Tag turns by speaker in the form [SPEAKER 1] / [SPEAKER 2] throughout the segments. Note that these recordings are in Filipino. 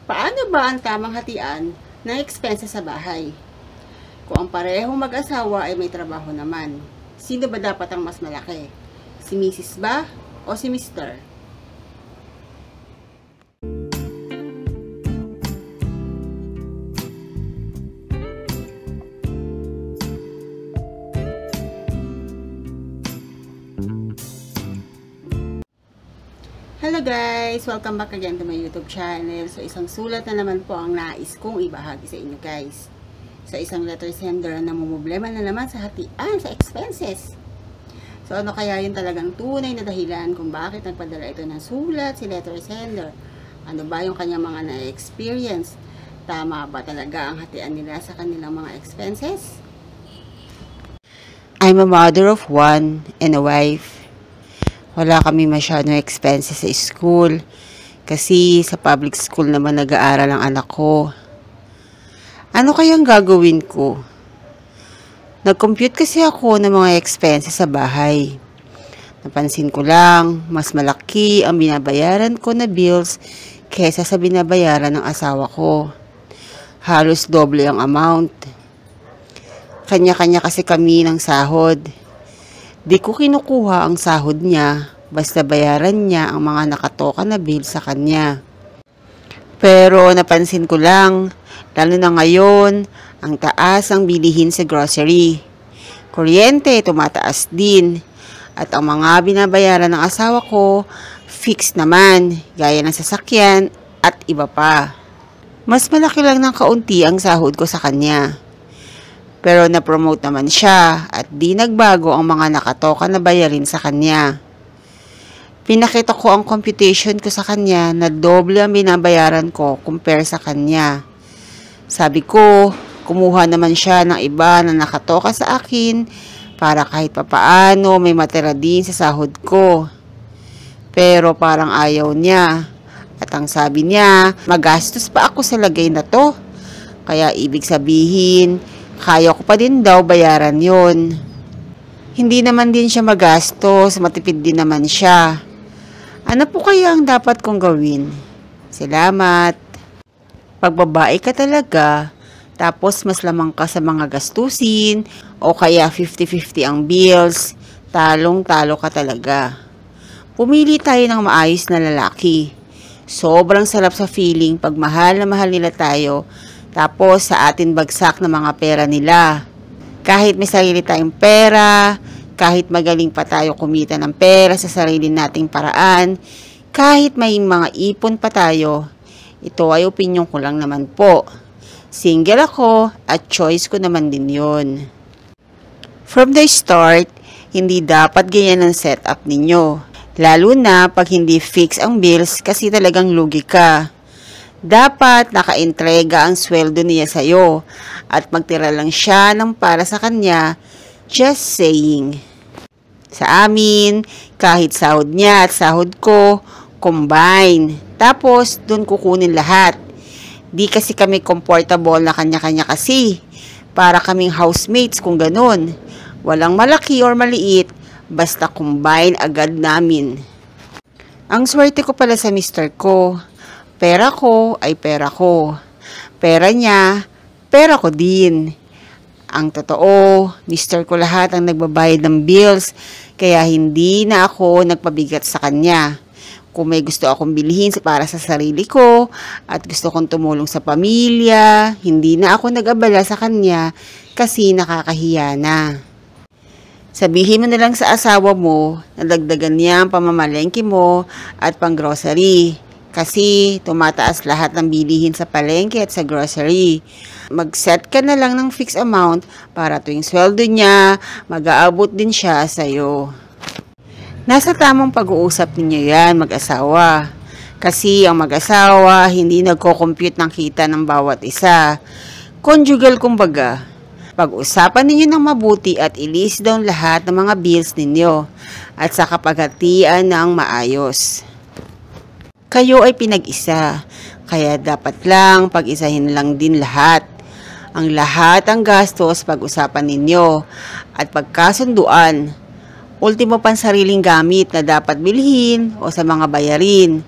[SPEAKER 1] Paano ba ang tamang hatian ng ekspensa sa bahay? Kung ang parehong mag-asawa ay may trabaho naman, sino ba dapat ang mas malaki? Si Mrs. ba o si Mr.? Hello guys! Welcome back again to my YouTube channel. So isang sulat na naman po ang nais kong ibahagi sa inyo guys. Sa isang letter sender na namumblema na naman sa hatian sa expenses. So ano kaya yun talagang tunay na dahilan kung bakit nagpadala ito ng sulat si letter sender? Ano ba yung kanyang mga na-experience? Tama ba talaga ang hatian nila sa kanilang mga expenses? I'm a mother of one and a wife. Wala kami masyadong expenses sa school kasi sa public school naman nag-aaral ang anak ko. Ano kayang gagawin ko? Nag-compute kasi ako ng mga expenses sa bahay. Napansin ko lang, mas malaki ang binabayaran ko na bills kaysa sa binabayaran ng asawa ko. Halos doble ang amount. Kanya-kanya kasi kami ng sahod. Di ko kinukuha ang sahod niya, basta bayaran niya ang mga nakatoka na bill sa kanya. Pero napansin ko lang, lalo na ngayon, ang taas ang bilihin sa grocery. Kuryente, tumataas din. At ang mga binabayaran ng asawa ko, fixed naman, gaya ng sasakyan at iba pa. Mas malaki lang ng kaunti ang sahod ko sa kanya. Pero na-promote naman siya at di nagbago ang mga nakatoka na bayarin sa kanya. Pinakita ko ang computation ko sa kanya na doble ang binabayaran ko compare sa kanya. Sabi ko, kumuha naman siya ng iba na nakatoka sa akin para kahit papaano may matira din sa sahod ko. Pero parang ayaw niya. At ang sabi niya, magastos pa ako sa lagay na to. Kaya ibig sabihin, kaya ko pa din daw bayaran yun. Hindi naman din siya magastos, matipid din naman siya. Ano po kaya ang dapat kong gawin? Salamat. Pag babae ka talaga, tapos mas lamang ka sa mga gastusin, o kaya 50-50 ang bills, talong-talo ka talaga. Pumili tayo ng maayos na lalaki. Sobrang sarap sa feeling pag mahal na mahal nila tayo, tapos sa atin bagsak na mga pera nila. Kahit may sarili tayong pera, kahit magaling pa tayo kumita ng pera sa sarili nating paraan, kahit may mga ipon pa tayo, ito ay opinyon ko lang naman po. Single ako at choice ko naman din yun. From the start, hindi dapat ganyan ang setup ninyo. Lalo na pag hindi fix ang bills kasi talagang lugi ka. Dapat nakaentrega ang sweldo niya sa'yo at magtira lang siya ng para sa kanya, just saying. Sa amin, kahit sahod niya at sahod ko, combine. Tapos, dun kukunin lahat. Di kasi kami comfortable na kanya-kanya kasi. Para kaming housemates kung ganun. Walang malaki or maliit, basta combine agad namin. Ang swerte ko pala sa mister ko. Pera ko ay pera ko. Pera niya, pera ko din. Ang totoo, mister ko lahat ang nagbabayad ng bills, kaya hindi na ako nagpabigat sa kanya. Kung may gusto akong bilhin para sa sarili ko at gusto kong tumulong sa pamilya, hindi na ako nag-abala sa kanya kasi nakakahiya na. Sabihin mo na lang sa asawa mo na dagdagan niya ang pamamalengke mo at pang-grocery. Kasi tumataas lahat ng bilihin sa palengke at sa grocery. Mag-set ka na lang ng fixed amount para tuwing sweldo niya, mag-aabot din siya sa'yo. Nasa tamang pag-uusap ninyo yan, mag-asawa. Kasi ang mag-asawa, hindi nagko-compute ng kita ng bawat isa. Conjugal kumbaga. Pag-usapan ninyo ng mabuti at i-list down lahat ng mga bills ninyo at sa kapaghatian ng maayos. Kayo ay pinag-isa, kaya dapat lang pag-isahin lang din lahat. Ang lahat ang gastos pag-usapan ninyo at pagkasunduan. Ultimo pan sariling gamit na dapat bilhin o sa mga bayarin.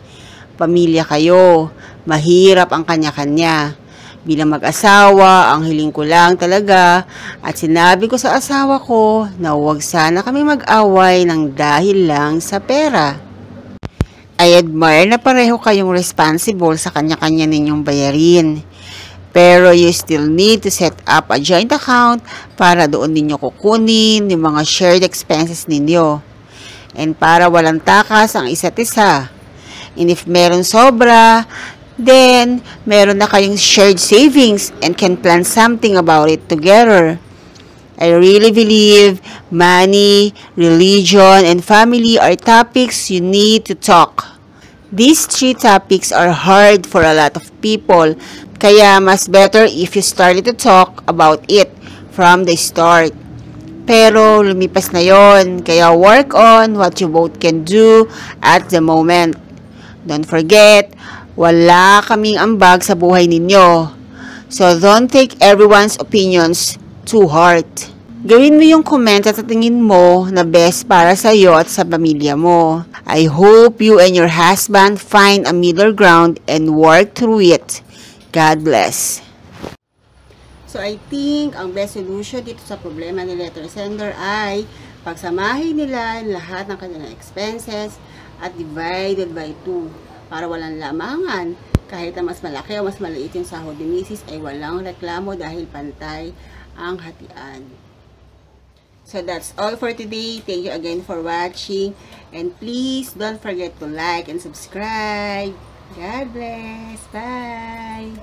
[SPEAKER 1] Pamilya kayo, mahirap ang kanya-kanya. Bilang mag-asawa, ang hiling ko lang talaga at sinabi ko sa asawa ko na huwag sana kami mag-away ng dahil lang sa pera. I admire na pareho kayong responsible sa kanya-kanya ninyong bayarin. Pero you still need to set up a joint account para doon ninyo kukunin yung mga shared expenses ninyo. And para walang takas ang isa't isa. And if meron sobra, then meron na kayong shared savings and can plan something about it together. I really believe money, religion, and family are topics you need to talk. These three topics are hard for a lot of people, kaya mas better if you started to talk about it from the start. Pero lumipas na yon, kaya work on what you both can do at the moment. Don't forget, wala kaming ambag sa buhay ninyo. So don't take everyone's opinions to heart. Gawin mo yung comment at sa tingin mo na best para sa iyo at sa pamilya mo. I hope you and your husband find a middle ground and work through it. God bless. So I think ang best solution dito sa problema ni letter sender ay pagsamahin nila lahat ng kanilang expenses at divided by 2 para walang lamangan. Kahit na mas malaki o mas maliit yung sahod ni Mrs. ay walang reklamo dahil pantay ang hatian. So that's all for today. Thank you again for watching. And please don't forget to like and subscribe. God bless. Bye.